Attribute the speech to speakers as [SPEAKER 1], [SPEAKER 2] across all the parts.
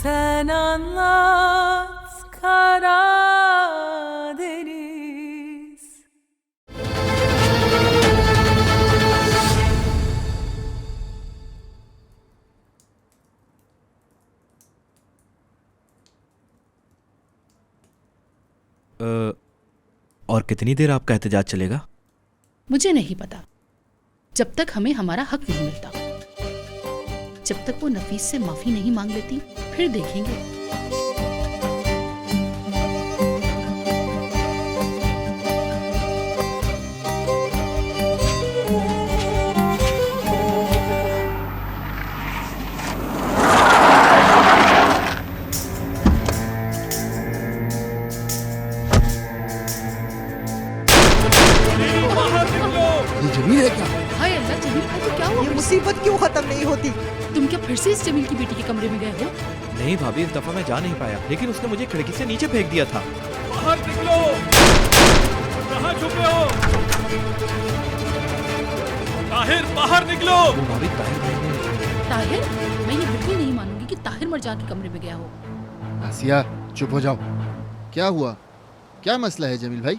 [SPEAKER 1] Sen anlat Karadeniz.
[SPEAKER 2] और कितनी देर आपका एहतजाज चलेगा?
[SPEAKER 3] मुझे नहीं पता, जब तक हमें हमारा हक नहीं मिलता। जब तक वो नफीस से माफी नहीं मांग लेती, फिर देखेंगे।
[SPEAKER 4] जमील है क्या?
[SPEAKER 3] हाय अल्लाह, जमील भाई को क्या हुआ?
[SPEAKER 5] ये मुसीबत क्यों खत्म नहीं होती?
[SPEAKER 3] तुम क्या फिर से इस जमील की बेटी के कमरे में गए हो?
[SPEAKER 2] नहीं भाभी, इस दफा मैं जा नहीं पाया, लेकिन उसने मुझे खिड़की से नीचे फेंक दिया था।
[SPEAKER 6] बाहर निकलो! कहाँ छुपे हो? ताहिर, बाहर निकलो!
[SPEAKER 2] भाभी ताहिर भाई ने
[SPEAKER 3] ताहिर, मैं ये बिल्कुल नहीं मानूंगी कि ताहिर मरजान के कमरे में गया हो।
[SPEAKER 4] आसिया, चुप हो जाओ। क्या हुआ? क्या मसला है जमील भाई?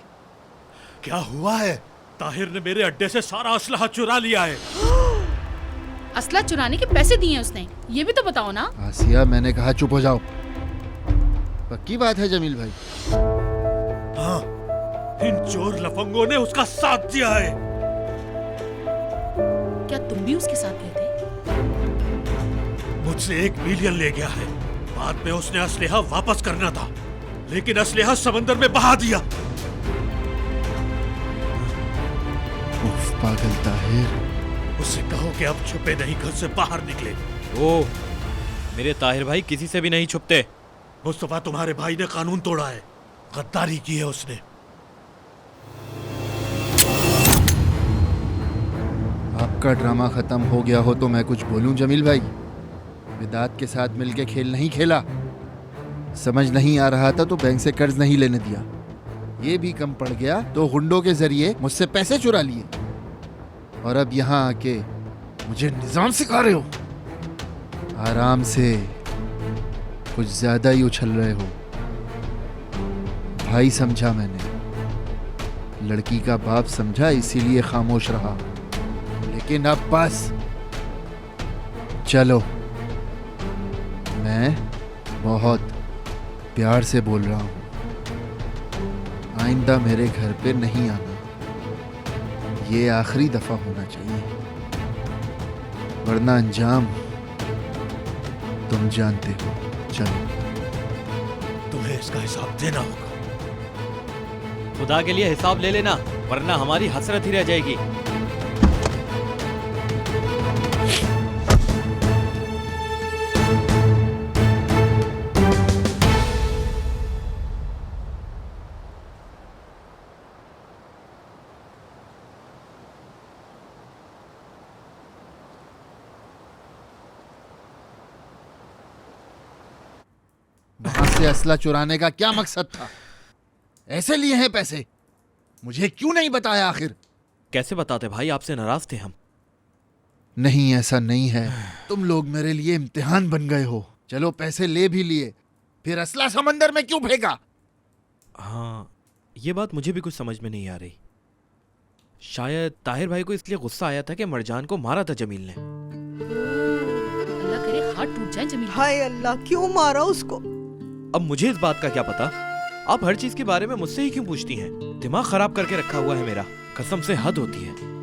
[SPEAKER 6] क्या हुआ है? ताहिर ने मेरे अड्डे से सारा असलहा चुरा लिया है।
[SPEAKER 3] असला चुराने के पैसे दिए उसने, ये भी तो बताओ ना।
[SPEAKER 4] आसिया, मैंने कहा चुप हो जाओ। पक्की बात है जमील भाई?
[SPEAKER 6] हाँ, इन चोर लफंगों ने उसका साथ दिया है।
[SPEAKER 3] क्या तुम भी उसके साथ गए थे?
[SPEAKER 6] मुझसे 1 मिलियन ले गया है। बाद में उसने असलहा वापस करना था, लेकिन असलहा समंदर में बहा दिया।
[SPEAKER 4] उफ, पागल ताहिर।
[SPEAKER 6] उससे कहो कि अब छुपे नहीं, घर से बाहर निकले।
[SPEAKER 2] ओ, मेरे ताहिर भाई किसी से भी नहीं छुपते।
[SPEAKER 6] मुस्तफा, तुम्हारे भाई ने कानून तोड़ा है, गद्दारी की है उसने।
[SPEAKER 4] आपका ड्रामा खत्म हो गया हो तो मैं कुछ बोलूं जमील भाई? विदात के साथ मिलके खेल नहीं खेला, समझ नहीं आ रहा था तो बैंक से कर्ज नहीं लेने दिया, ये भी कम पड़ गया तो गुंडों के जरिए मुझसे पैसे चुरा लिए, और अब यहाँ आके मुझे निजाम सिखा रहे हो। आराम से, कुछ ज्यादा ही उछल रहे हो। भाई समझा मैंने, लड़की का बाप समझा, इसीलिए खामोश रहा, लेकिन अब बस। चलो, मैं बहुत प्यार से बोल रहा हूँ, आइंदा मेरे घर पे नहीं आना। ये आखिरी दफा होना चाहिए, वरना अंजाम तुम जानते हो। चलो,
[SPEAKER 6] तुम्हें इसका हिसाब देना होगा।
[SPEAKER 2] खुदा के लिए हिसाब ले लेना, वरना हमारी हसरत ही रह जाएगी।
[SPEAKER 4] वहां से असला चुराने का क्या मकसद था? ऐसे लिए हैं पैसे? मुझे क्यों नहीं बताया आखिर?
[SPEAKER 2] कैसे बताते भाई, आपसे नाराज थे हम।
[SPEAKER 4] नहीं, ऐसा नहीं है, तुम लोग मेरे लिए इम्तिहान बन गए हो। चलो, पैसे ले भी लिए, फिर असला समंदर में क्यों फेंका?
[SPEAKER 2] हाँ, ये बात मुझे भी कुछ समझ में नहीं आ रही। शायद ताहिर भाई को इसलिए गुस्सा आया था कि मरजान को मारा था जमील ने।
[SPEAKER 3] अल्लाह करे हाथ टूट जाए जमील।
[SPEAKER 5] हाय अल्लाह, क्यों मारा उसको?
[SPEAKER 2] अब मुझे इस बात का क्या पता? आप हर चीज के बारे में मुझसे ही क्यों पूछती हैं? दिमाग खराब करके रखा हुआ है मेरा, कसम से हद होती है।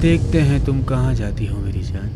[SPEAKER 7] देखते हैं तुम कहाँ जाती हो मेरी जान।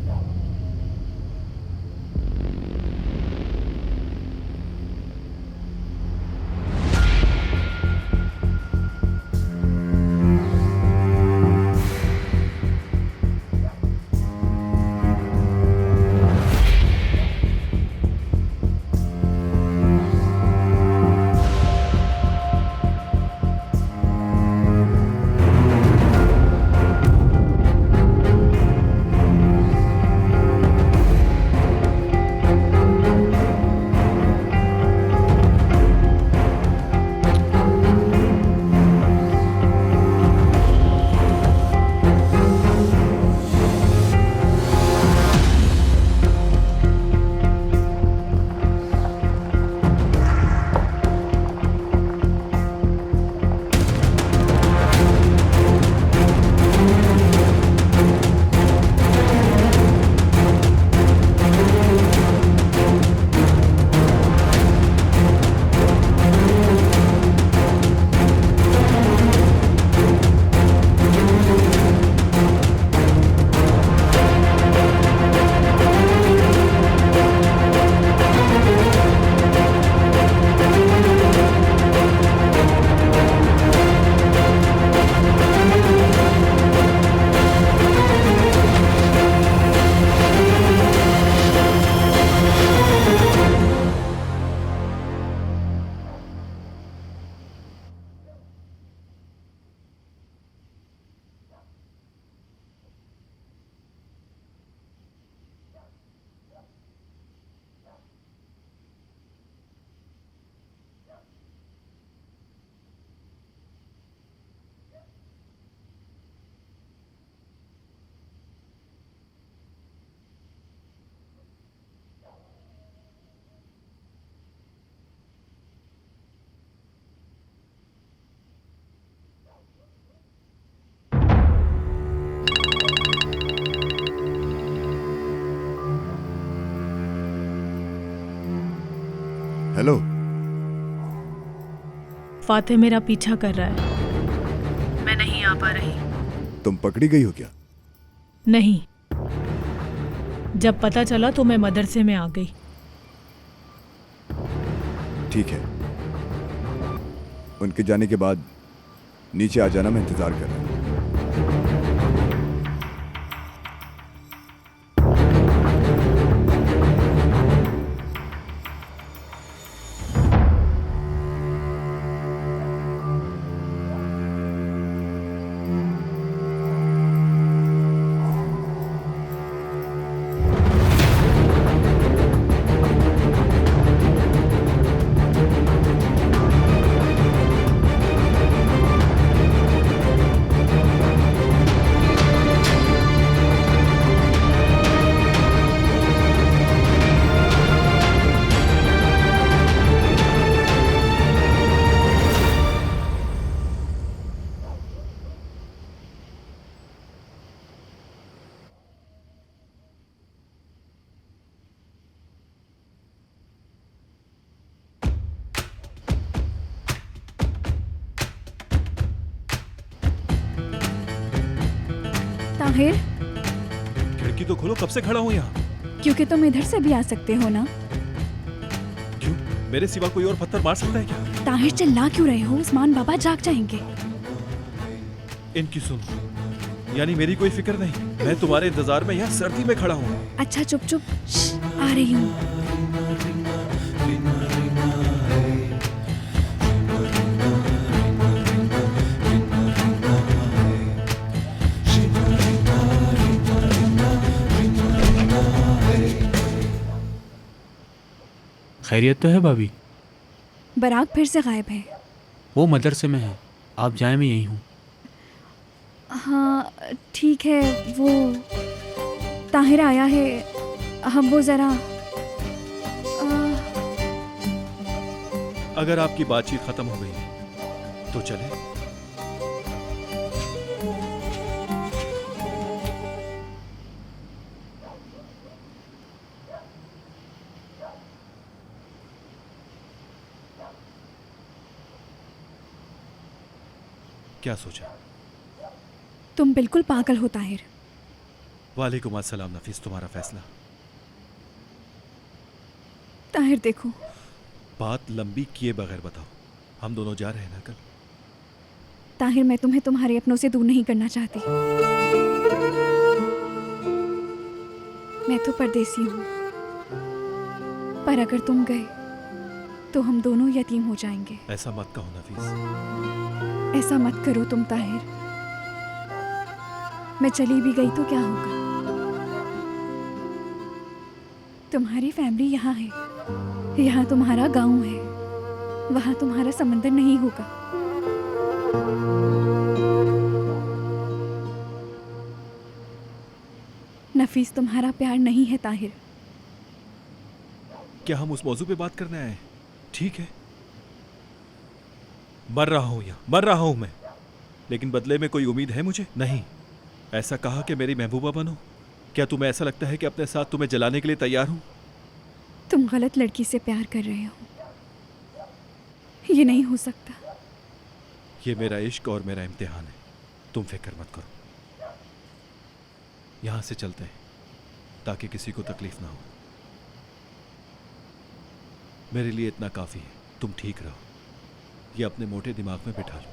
[SPEAKER 8] हेलो।
[SPEAKER 9] फातिह मेरा पीछा कर रहा है, मैं नहीं आ पा रही।
[SPEAKER 8] तुम पकड़ी गई हो क्या?
[SPEAKER 9] नहीं, जब पता चला तो मैं मदरसे में आ गई।
[SPEAKER 8] ठीक है, उनके जाने के बाद नीचे आ जाना, मैं इंतजार कर रहा हूं।
[SPEAKER 10] ताहिर,
[SPEAKER 6] खिड़की तो खोलो, कब से खड़ा हूँ यहाँ?
[SPEAKER 10] क्योंकि तुम इधर से भी आ सकते हो ना।
[SPEAKER 6] क्यों? मेरे सिवा कोई और पत्थर मार सकता है क्या?
[SPEAKER 10] ताहिर, चिल्ला क्यों रहे हो? उस्मान बाबा जाग जाएंगे।
[SPEAKER 6] इनकी सुनो, यानी मेरी कोई फिक्र नहीं। मैं तुम्हारे इंतजार में यहाँ सर्दी में खड़ा हूँ।
[SPEAKER 10] अच्छा चुप चुप, आ रही हूँ।
[SPEAKER 7] खैरियत तो है भाभी?
[SPEAKER 10] बराग फिर से गायब है।
[SPEAKER 7] वो मदरसे में है, आप जाए, मैं यहीं हूँ।
[SPEAKER 10] हाँ ठीक है, वो ताहिर आया है। हम वो ज़रा
[SPEAKER 6] अगर आपकी बातचीत खत्म हो गई तो चले। क्या सोचा?
[SPEAKER 10] तुम बिल्कुल पागल हो ताहिर।
[SPEAKER 6] वालेकुम अस्सलाम नफीस, तुम्हारा फैसला।
[SPEAKER 10] ताहिर देखो,
[SPEAKER 6] बात लंबी किए बगैर बताओ, हम दोनों जा रहे हैं ना कल?
[SPEAKER 10] ताहिर मैं तुम्हें तुम्हारे अपनों से दूर नहीं करना चाहती। मैं तो परदेसी हूँ, पर अगर तुम गए तो हम दोनों यतीम हो जाएंगे।
[SPEAKER 6] ऐसा मत कहो नफीस।
[SPEAKER 10] ऐसा मत करो तुम ताहिर। मैं चली भी गई तो क्या होगा? तुम्हारी फैमिली यहाँ है, यहाँ तुम्हारा गांव है, वहां तुम्हारा समंदर नहीं होगा। नफीस तुम्हारा प्यार नहीं है ताहिर।
[SPEAKER 6] क्या हम उस मौजू पे बात करने आए? ठीक है, मर रहा हूं यहाँ, मर रहा हूं मैं, लेकिन बदले में कोई उम्मीद है मुझे? नहीं। ऐसा कहा कि मेरी महबूबा बनो। क्या तुम्हें ऐसा लगता है कि अपने साथ तुम्हें जलाने के लिए तैयार हूं?
[SPEAKER 10] तुम गलत लड़की से प्यार कर रहे हो, ये नहीं हो सकता।
[SPEAKER 6] ये मेरा इश्क और मेरा इम्तिहान है, तुम फिक्र मत करो। यहां से चलते हैं ताकि किसी को तकलीफ ना हो। मेरे लिए इतना काफी है, तुम ठीक रहो। ये अपने मोटे दिमाग में बिठा लो।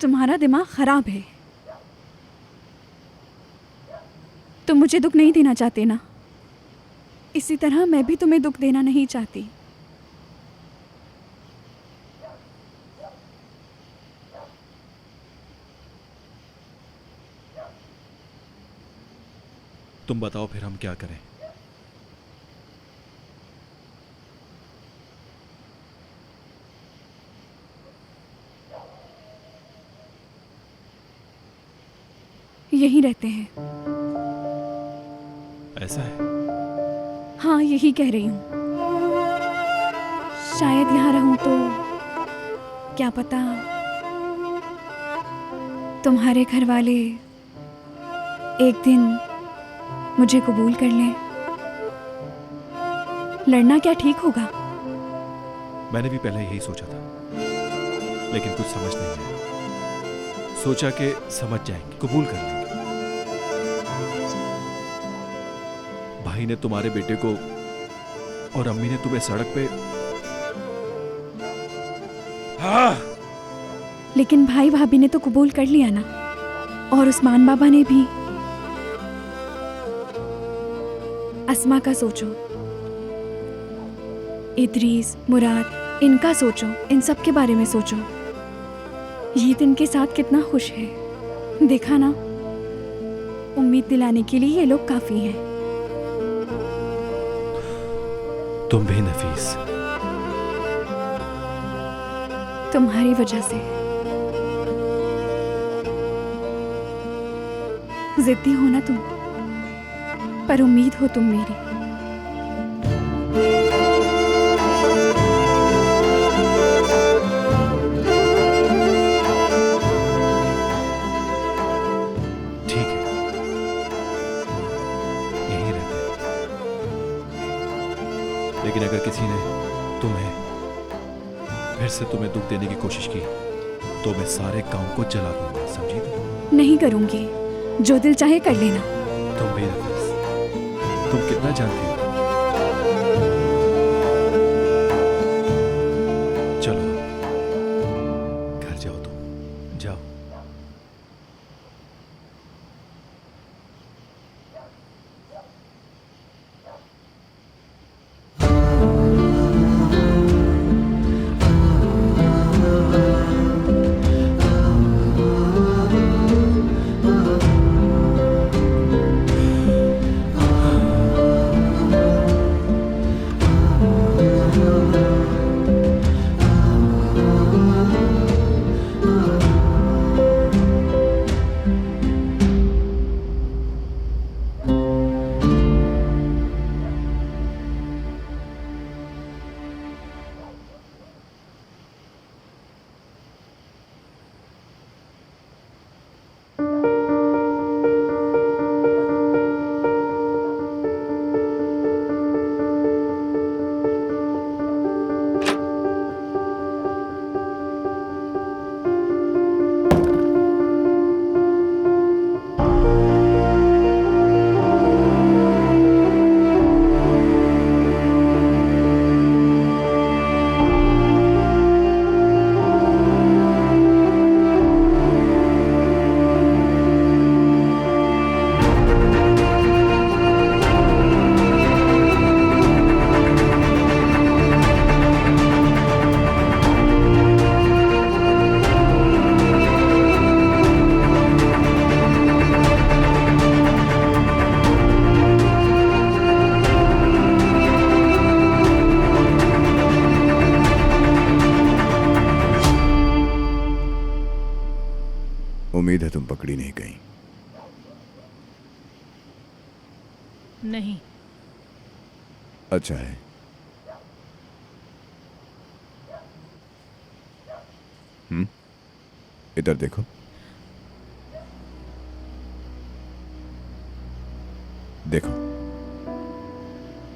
[SPEAKER 10] तुम्हारा दिमाग खराब है। तुम मुझे दुख नहीं देना चाहते ना, इसी तरह मैं भी तुम्हें दुख देना नहीं चाहती।
[SPEAKER 6] तुम बताओ फिर हम क्या करें?
[SPEAKER 10] यहीं रहते हैं।
[SPEAKER 6] ऐसा है?
[SPEAKER 10] हाँ, यही कह रही हूँ। शायद यहाँ रहूं तो क्या पता तुम्हारे घर वाले एक दिन मुझे कबूल कर लें। लड़ना क्या ठीक होगा?
[SPEAKER 6] मैंने भी पहले यही सोचा था, लेकिन कुछ समझ नहीं आया। सोचा कि समझ जाएंगे, कबूल कर लेंगे। भाई ने तुम्हारे बेटे को और अम्मी ने तुम्हें सड़क पे। हाँ!
[SPEAKER 10] लेकिन भाई भाभी ने तो कबूल कर लिया ना, और उस्मान बाबा ने भी। अस्मा का सोचो, इदरीस, मुराद, इनका सोचो, इन सब के बारे में सोचो। ये दिन के साथ कितना खुश है, देखा ना? उम्मीद दिलाने के लिए ये लोग काफी हैं।
[SPEAKER 6] तुम भी नफीस।
[SPEAKER 10] तुम्हारी वजह से। जिद्दी हो ना तुम, पर उम्मीद हो तुम मेरी।
[SPEAKER 6] ठीक है, यहीं रहते हैं। लेकिन अगर किसी ने फिर से तुम्हें दुख देने की कोशिश की तो मैं सारे गांव को जला दूंगा, समझी तुम?
[SPEAKER 10] नहीं करूंगी, जो दिल चाहे कर लेना।
[SPEAKER 6] तुम भी नफीस, तुम कितना जानती हो। चलो घर जाओ, तुम जाओ।
[SPEAKER 8] उम्मीद है तुम पकड़ी नहीं गई।
[SPEAKER 9] नहीं।
[SPEAKER 8] अच्छा है। इधर देखो। देखो,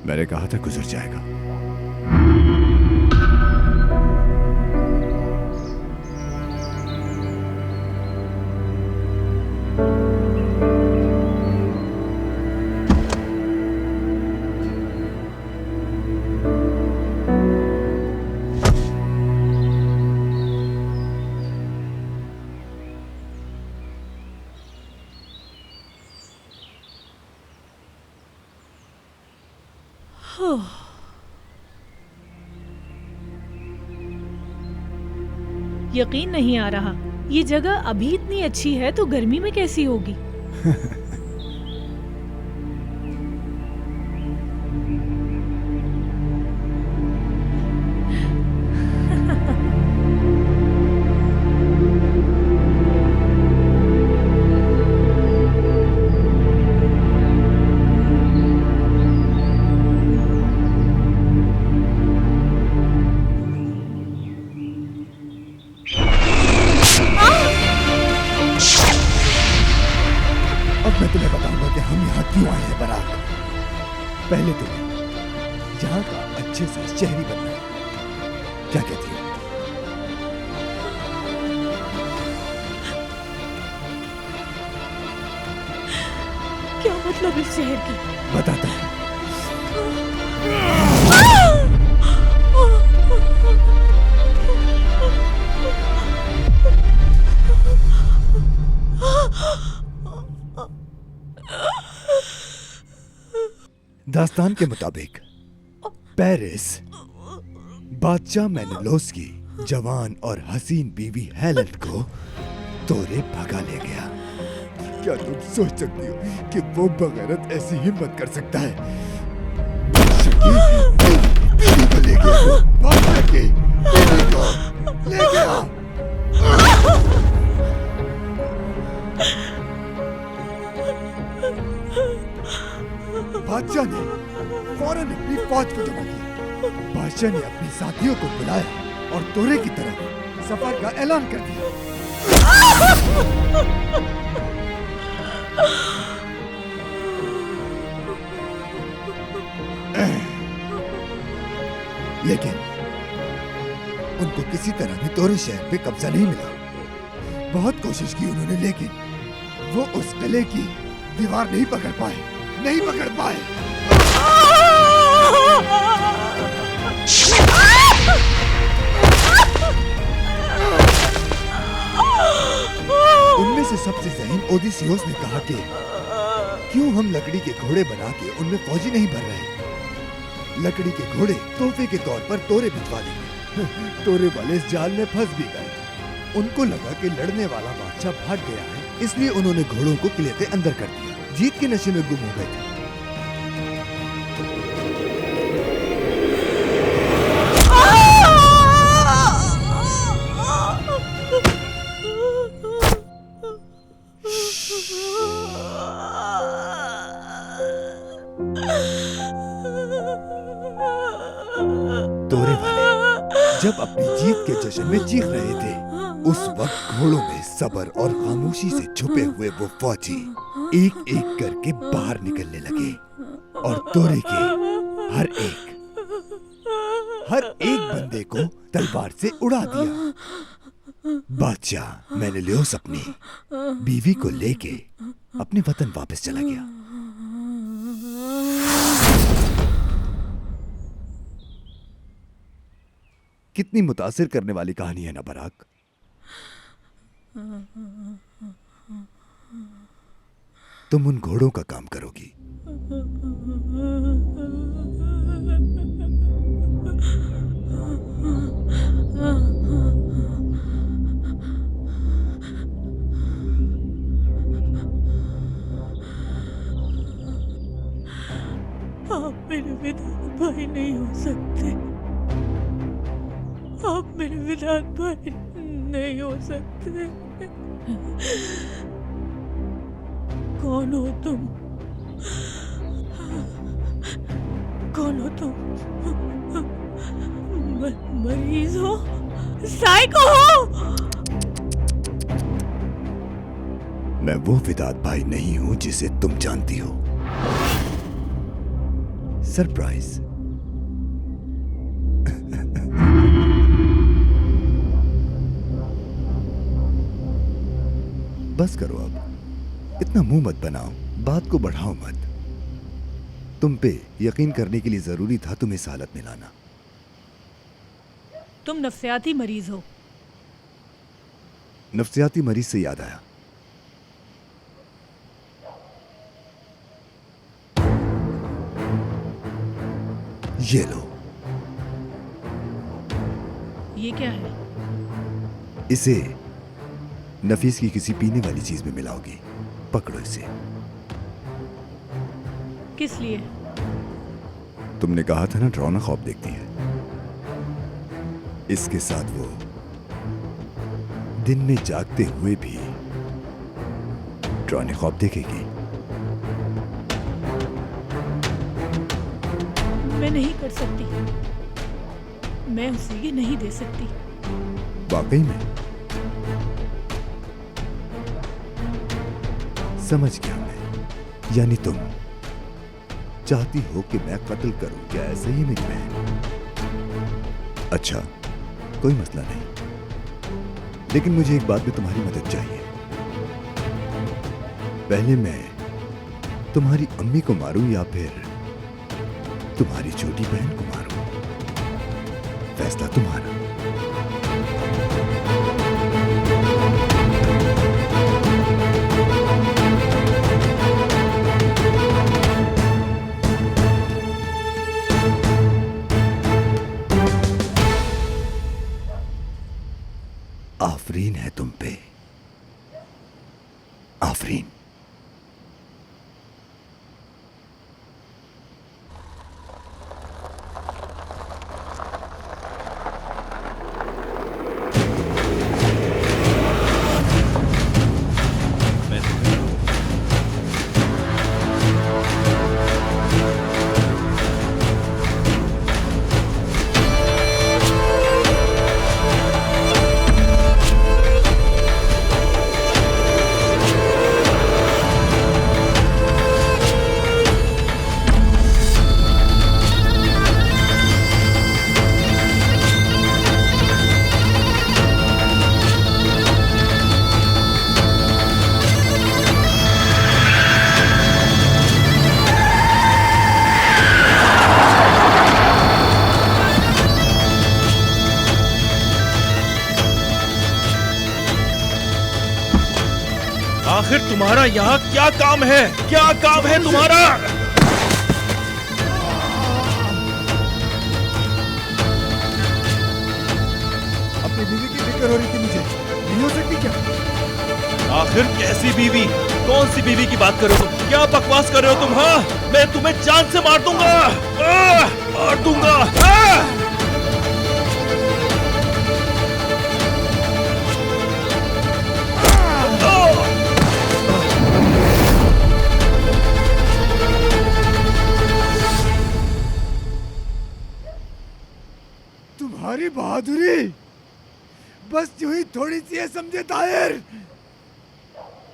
[SPEAKER 8] मैंने कहा था गुजर जाएगा।
[SPEAKER 9] यकीन नहीं आ रहा, ये जगह अभी इतनी अच्छी है तो गर्मी में कैसी होगी।
[SPEAKER 8] अब मैं तुम्हें बताऊंगा कि हम यहाँ क्यों आए हैं बरात। पहले तुम्हें यहाँ का अच्छे से शहरी बनना है। क्या कहती हो?
[SPEAKER 9] क्या मतलब इस शहर की?
[SPEAKER 8] बताता हूँ। दास्तान के मुताबिक पेरिस बादशाह मेनेलोस की जवान और हसीन बीवी हेलेन को तोरे भगा ले गया। क्या तुम सोच सकती हो कि वो बगैरत ऐसी हिम्मत कर सकता है? बीवी को ले गया, बादशाह की बीवी को ले गया। बादशाह ने फौरन अपनी फौज को जमा किया। बादशाह ने अपने साथियों को बुलाया और तोरे की तरफ सफर का ऐलान कर दिया। लेकिन उनको किसी तरह भी तोरे शहर पे कब्जा नहीं मिला। बहुत कोशिश की उन्होंने, लेकिन वो उस किले की दीवार नहीं पकड़ पाए। उनमें से सबसे ज़हीन ओडिसियोस ने कहा कि क्यों हम लकड़ी के घोड़े बना के उनमें फौजी नहीं भर रहे। लकड़ी के घोड़े तोहफे के तौर पर तोरे भिजवा देंगे। तोरे वाले इस जाल में फंस भी गए। उनको लगा कि लड़ने वाला बादशाह भाग गया है, इसलिए उन्होंने घोड़ों को किले के अंदर कर दिया। जीत के नशे में गुम हो गए थे। तोरे वाले जब अपनी जीत के जश्न में चीख रहे थे, उस वक्त घोड़ों में सब्र और खामोशी से छुपे हुए वो फौजी एक एक करके बाहर निकलने लगे और तोरे के हर एक बंदे को तलवार से उड़ा दिया। बादशाह मेनेलोस अपनी बीवी को लेके अपने वतन वापस चला गया। कितनी मुतासिर करने वाली कहानी है ना बराक। तुम उन घोड़ों का काम करोगी।
[SPEAKER 9] आप मेरे विधान भाई नहीं हो सकते। आप मेरे विधान भाई नहीं हो सकते। कौन हो तुम? कौन हो तुम? मरीज हो? साइको हो?
[SPEAKER 8] मैं वो विदात भाई नहीं हूं जिसे तुम जानती हो। सरप्राइज। बस करो अब, इतना मुंह मत बनाओ, बात को बढ़ाओ मत। तुम पे यकीन करने के लिए जरूरी था तुम्हें इस हालत में लाना।
[SPEAKER 9] तुम नफ्सियाती मरीज हो।
[SPEAKER 8] नफ्सियाती मरीज से याद आया, ये लो।
[SPEAKER 9] ये क्या है?
[SPEAKER 8] इसे नफीस की किसी पीने वाली चीज में मिलाओगी। पकड़ो इसे।
[SPEAKER 9] किस लिए?
[SPEAKER 8] तुमने कहा था ना डरावना ख्वाब देखती है। इसके साथ वो दिन में जागते हुए भी डरावने ख्वाब देखेगी।
[SPEAKER 9] मैं नहीं कर सकती। मैं उसे ये नहीं दे सकती।
[SPEAKER 8] वाकई में? समझ गया मैं। यानी तुम चाहती हो कि मैं कत्ल करूं, क्या ऐसा ही मेरी बहन? अच्छा, कोई मसला नहीं, लेकिन मुझे एक बात में तुम्हारी मदद चाहिए। पहले मैं तुम्हारी अम्मी को मारूं या फिर तुम्हारी छोटी बहन को मारूं? फैसला तुम्हारा। आफरीन है तुम पे, आफरीन।
[SPEAKER 6] आखिर तुम्हारा यहाँ क्या काम है? क्या काम है तुम्हारा?
[SPEAKER 8] अपनी बीवी की फिक्र हो रही थी मुझे, नहीं हो सकती क्या?
[SPEAKER 6] आखिर कैसी बीवी? कौन सी बीवी की बात कर रहे हो तुम? क्या बकवास कर रहे हो तुम? हाँ, मैं तुम्हें जान से मार दूंगा, मार दूंगा।
[SPEAKER 8] तुम्हारी बहादुरी बस यूं ही थोड़ी सी है, समझे ताहिर?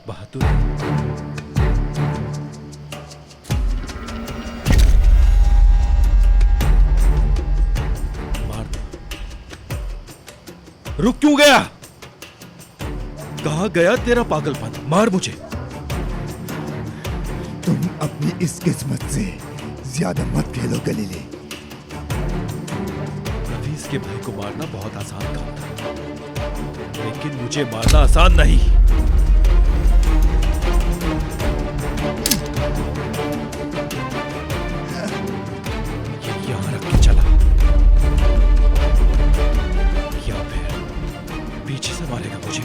[SPEAKER 6] बहादुर? मार दो। रुक क्यों गया? कहाँ गया तेरा पागलपन? मार मुझे।
[SPEAKER 8] तुम अपनी इस किस्मत से ज्यादा मत खेलो गलीले।
[SPEAKER 6] नफीस के भाई को मारना बहुत आसान काम था, लेकिन मुझे मारना आसान नहीं। ये यहां रख के चला, या फिर पीछे से मारेगा मुझे।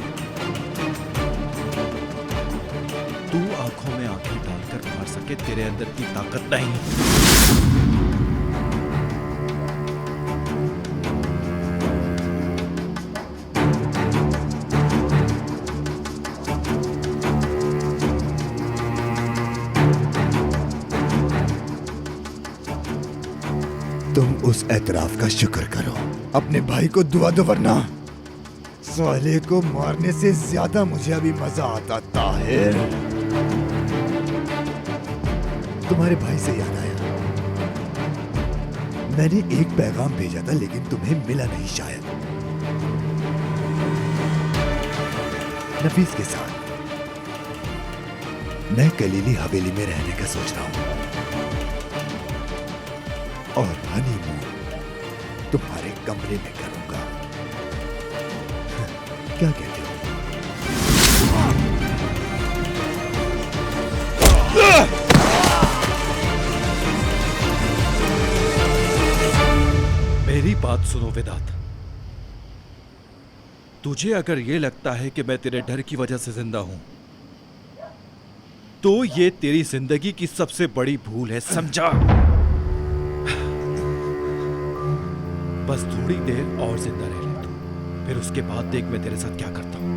[SPEAKER 6] तू आंखों में आंखें डालकर मार सके, तेरे अंदर की ताकत नहीं।
[SPEAKER 8] तुम उस एतराफ का शुक्र करो, अपने भाई को दुआ दो, वरना साले को मारने से ज्यादा मुझे अभी मजा आता। ताहिर, तुम्हारे भाई से याद आया, मैंने एक पैगाम भेजा था लेकिन तुम्हें मिला नहीं शायद। नफीस के साथ मैं कलीली हवेली में रहने का सोच रहा हूं, और हनीमून तुम्हारे कमरे में करूंगा। क्या कहते हो?
[SPEAKER 6] मेरी बात सुनो वेदांत। तुझे अगर ये लगता है कि मैं तेरे डर की वजह से जिंदा हूं, तो ये तेरी जिंदगी की सबसे बड़ी भूल है, समझा? बस थोड़ी देर और जिंदा रह ले तू, फिर उसके बाद देख मैं तेरे साथ क्या करता हूं।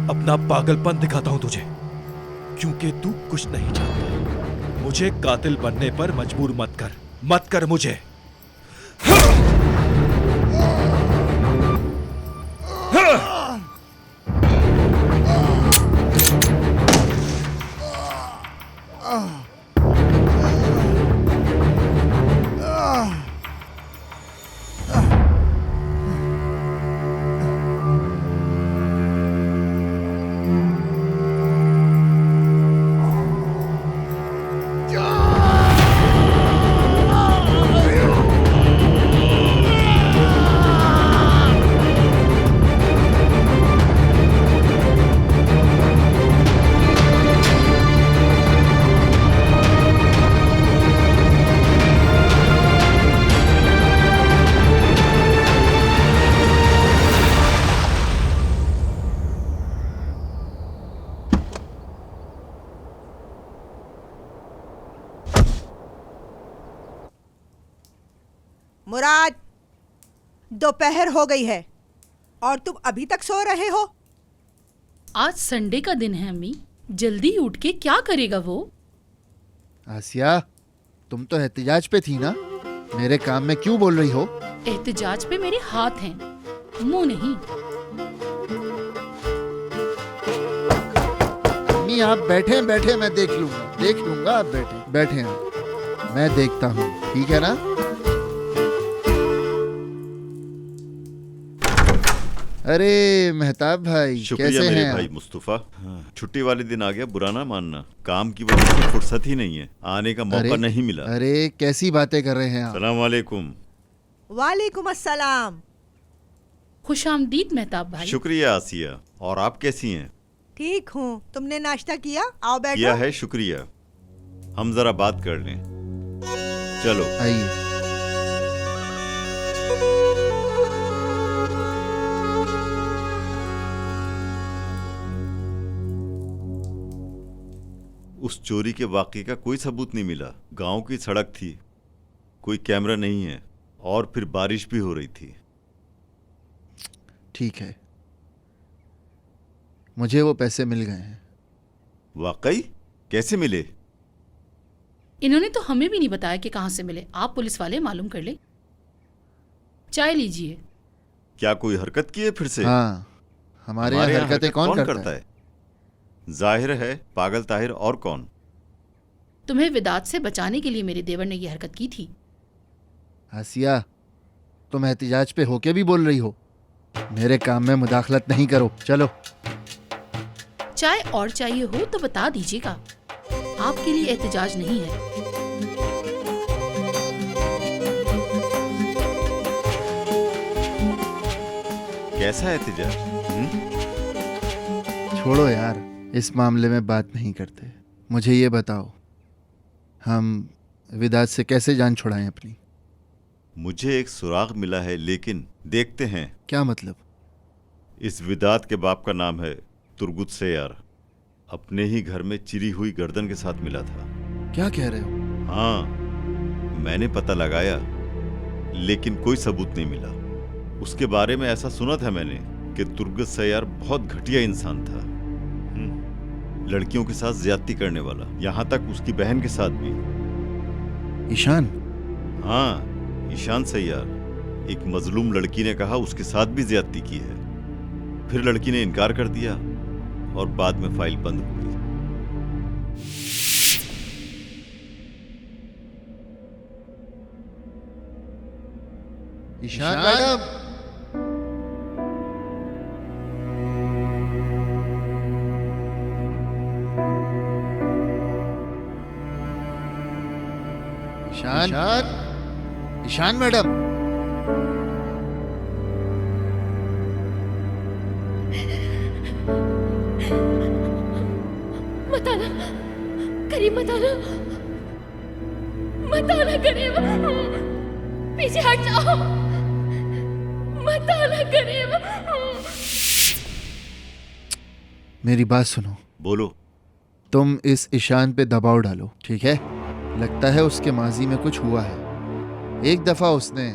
[SPEAKER 6] अपना पागलपन दिखाता हूं तुझे, क्योंकि तू कुछ नहीं जानता। मुझे कातिल बनने पर मजबूर मत कर मुझे।
[SPEAKER 5] मुराद, दोपहर हो गई है और तुम अभी तक सो रहे हो।
[SPEAKER 3] आज संडे का दिन है अम्मी, जल्दी उठ के क्या करेगा वो?
[SPEAKER 4] आसिया, तुम तो एहतिजाज पे थी ना, मेरे काम में क्यों बोल रही हो?
[SPEAKER 3] एहतिजाज पे मेरे हाथ हैं, मुंह नहीं।
[SPEAKER 4] अम्मी आप बैठे बैठे मैं देख लूंगा। आप बैठे हैं, मैं देखता हूँ, ठीक है ना? अरे मेहताब भाई,
[SPEAKER 11] शुक्रिया
[SPEAKER 4] कैसे
[SPEAKER 11] मेरे
[SPEAKER 4] हैं
[SPEAKER 11] भाई
[SPEAKER 4] आप?
[SPEAKER 11] मुस्तफा। छुट्टी वाले दिन आ गया, बुरा ना मानना। काम की वजह से फुर्सत ही नहीं है, आने का मौका नहीं मिला।
[SPEAKER 4] अरे कैसी बातें कर रहे हैं आप?
[SPEAKER 11] सलाम वालेकुम।
[SPEAKER 5] वालेकुम अस्सलाम।
[SPEAKER 3] खुशामदीद मेहताब भाई।
[SPEAKER 11] शुक्रिया आसिया, और आप कैसी हैं?
[SPEAKER 5] ठीक हूँ, तुमने नाश्ता किया? आओ बैठो।
[SPEAKER 11] किया है, शुक्रिया। हम जरा बात कर लें, चलो
[SPEAKER 4] आइए।
[SPEAKER 11] उस चोरी के वाकये का कोई सबूत नहीं मिला। गांव की सड़क थी, कोई कैमरा नहीं है, और फिर बारिश भी हो रही थी।
[SPEAKER 4] ठीक है, मुझे वो पैसे मिल गए हैं।
[SPEAKER 11] वाकई? कैसे मिले?
[SPEAKER 3] इन्होंने तो हमें भी नहीं बताया कि कहाँ से मिले। आप पुलिस वाले मालूम कर ले। चाय लीजिए।
[SPEAKER 11] क्या कोई हरकत की है फिर से?
[SPEAKER 4] हाँ, हमारे यहाँ हरकतें कौन करता है?
[SPEAKER 11] जाहिर है पागल ताहिर, और कौन?
[SPEAKER 3] तुम्हें विदात से बचाने के लिए मेरे देवर ने यह हरकत की थी।
[SPEAKER 4] आसिया, तुम एहतिजाज पे होके भी बोल रही हो। मेरे काम में मुदाखलत नहीं करो, चलो।
[SPEAKER 3] चाय और चाहिए हो तो बता दीजिएगा, आपके लिए एहतिजाज नहीं है।
[SPEAKER 11] कैसा एहतिजाज?
[SPEAKER 4] छोड़ो यार, इस मामले में बात नहीं करते। मुझे ये बताओ, हम विदात से कैसे जान छुड़ाएं अपनी?
[SPEAKER 11] मुझे एक सुराग मिला है, लेकिन देखते हैं।
[SPEAKER 4] क्या मतलब?
[SPEAKER 11] इस विदात के बाप का नाम है तुर्गुत सेयार। अपने ही घर में चिरी हुई गर्दन के साथ मिला था।
[SPEAKER 4] क्या कह रहे हो?
[SPEAKER 11] हाँ, मैंने पता लगाया, लेकिन कोई सबूत नहीं मिला। उसके बारे में ऐसा सुना था मैंने कि तुर्गुत सेयार बहुत घटिया इंसान था। लड़कियों के साथ ज्यादती करने वाला, यहां तक उसकी बहन के साथ भी।
[SPEAKER 4] ईशान?
[SPEAKER 11] हाँ, ईशान सेयार। एक मजलूम लड़की ने कहा उसके साथ भी ज्यादती की है। फिर लड़की ने इनकार कर दिया और बाद में फाइल बंद हो गई।
[SPEAKER 4] Ishan madam, Ishan, Ishan madam.
[SPEAKER 10] बताना करीब, बताना करीब,
[SPEAKER 12] पीछे हट जाओ, मत आना करीब।
[SPEAKER 4] मेरी बात सुनो।
[SPEAKER 11] बोलो।
[SPEAKER 4] तुम इस ईशान पे दबाव डालो, ठीक है? लगता है उसके माजी में कुछ हुआ है। एक दफा उसने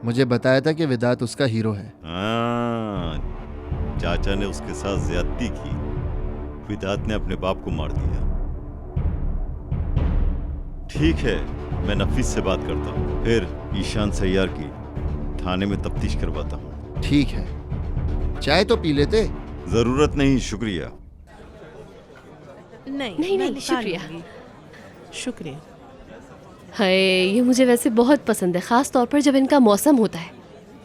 [SPEAKER 4] मुझे बताया था कि विदात उसका हीरो है।
[SPEAKER 11] हाँ, चाचा ने उसके साथ ज्यादती की, विदात ने अपने बाप को मार दिया। ठीक है, मैं नफीस से बात करता हूँ, फिर ईशान सैयार की थाने में तफ्तीश करवाता हूँ।
[SPEAKER 4] ठीक है, चाय तो पी लेते।
[SPEAKER 11] जरूरत नहीं, शुक्रिया।
[SPEAKER 12] नहीं, शुक्रिया।
[SPEAKER 5] शुक्रिया।
[SPEAKER 12] हाय, ये मुझे वैसे बहुत पसंद है, खास तौर पर जब इनका मौसम होता है।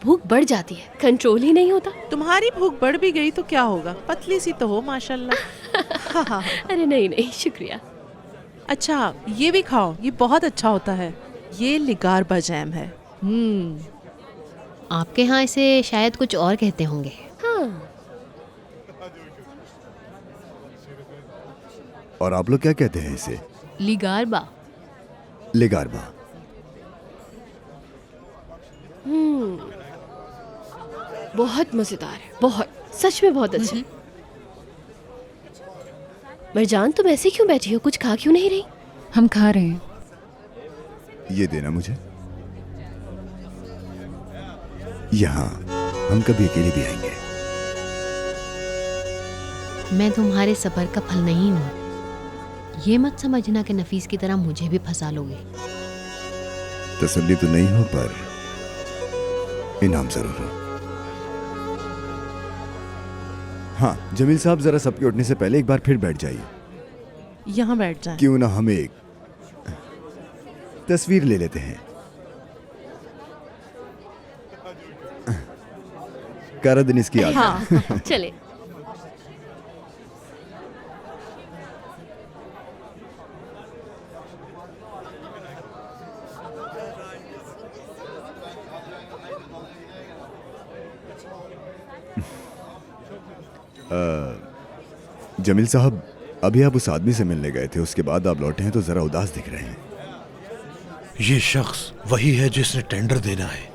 [SPEAKER 12] भूख बढ़ जाती है, कंट्रोल ही नहीं होता।
[SPEAKER 5] तुम्हारी भूख बढ़ भी गई तो क्या होगा, पतली सी तो हो माशाल्लाह।
[SPEAKER 12] अरे नहीं, शुक्रिया।
[SPEAKER 5] अच्छा, ये भी खाओ, ये बहुत अच्छा होता है। ये लिगारबा जैम है।
[SPEAKER 13] आपके यहाँ इसे शायद कुछ और कहते होंगे।
[SPEAKER 12] हाँ।
[SPEAKER 8] और आप लोग क्या कहते हैं इसे?
[SPEAKER 13] लिगारबा।
[SPEAKER 8] लिगारबा।
[SPEAKER 12] बहुत मजेदार है, बहुत, सच में बहुत अच्छा। मरजान, तुम ऐसे क्यों बैठी हो, कुछ खा क्यों नहीं रही?
[SPEAKER 13] हम खा रहे हैं।
[SPEAKER 8] ये देना मुझे। यहाँ हम कभी अकेले भी आएंगे।
[SPEAKER 13] मैं तुम्हारे सफर का फल नहीं हूँ। ये मत समझना कि नफीस की तरह मुझे भी फंसा लोगे।
[SPEAKER 8] तसल्ली तो नहीं हो, पर इनाम जरूर हो। हाँ जमील साहब, जरा सबके उठने से पहले एक बार फिर बैठ जाइए।
[SPEAKER 5] यहाँ बैठ जाएं।
[SPEAKER 8] क्यों ना हम एक तस्वीर ले लेते हैं। कारा दिन इसकी याद।
[SPEAKER 12] हाँ, चले।
[SPEAKER 8] जमील साहब, अभी आप उस आदमी से मिलने गए थे, उसके बाद आप लौटे हैं तो जरा उदास दिख रहे हैं।
[SPEAKER 6] ये शख्स वही है जिसने टेंडर देना है।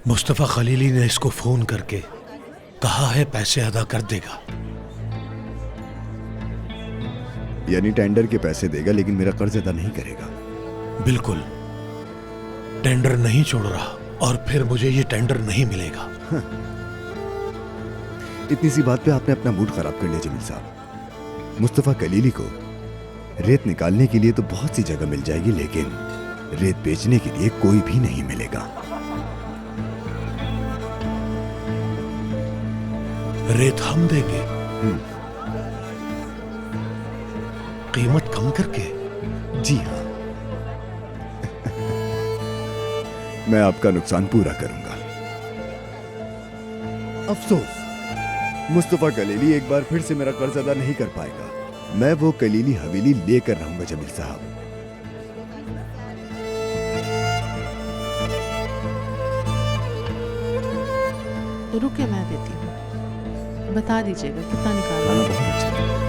[SPEAKER 6] मुस्तफा खलीली ने इसको फोन करके कहा है पैसे अदा कर देगा।
[SPEAKER 8] यानी टेंडर के पैसे देगा लेकिन मेरा कर्ज अदा नहीं करेगा।
[SPEAKER 6] बिल्कुल, टेंडर नहीं छोड़ रहा और फिर मुझे ये टेंडर नहीं मिलेगा।
[SPEAKER 8] इतनी सी बात पे आपने अपना मूड खराब कर लिया जमील साहब। मुस्तफा खलीली को रेत निकालने के लिए तो बहुत सी जगह मिल जाएगी, लेकिन रेत बेचने के लिए कोई भी नहीं मिलेगा।
[SPEAKER 6] रेत हम देंगे, कीमत कम करके।
[SPEAKER 8] जी हाँ, मैं आपका नुकसान पूरा करूंगा। अफसोस, मुस्तफा कलीली एक बार फिर से मेरा कर्ज अदा नहीं कर पाएगा। मैं वो कलीली हवेली लेकर रहूंगा जमील साहब।
[SPEAKER 5] रुके, मैं देती हूँ। बता दीजिएगा कितना निकालना।
[SPEAKER 8] खाना बहुत अच्छा है।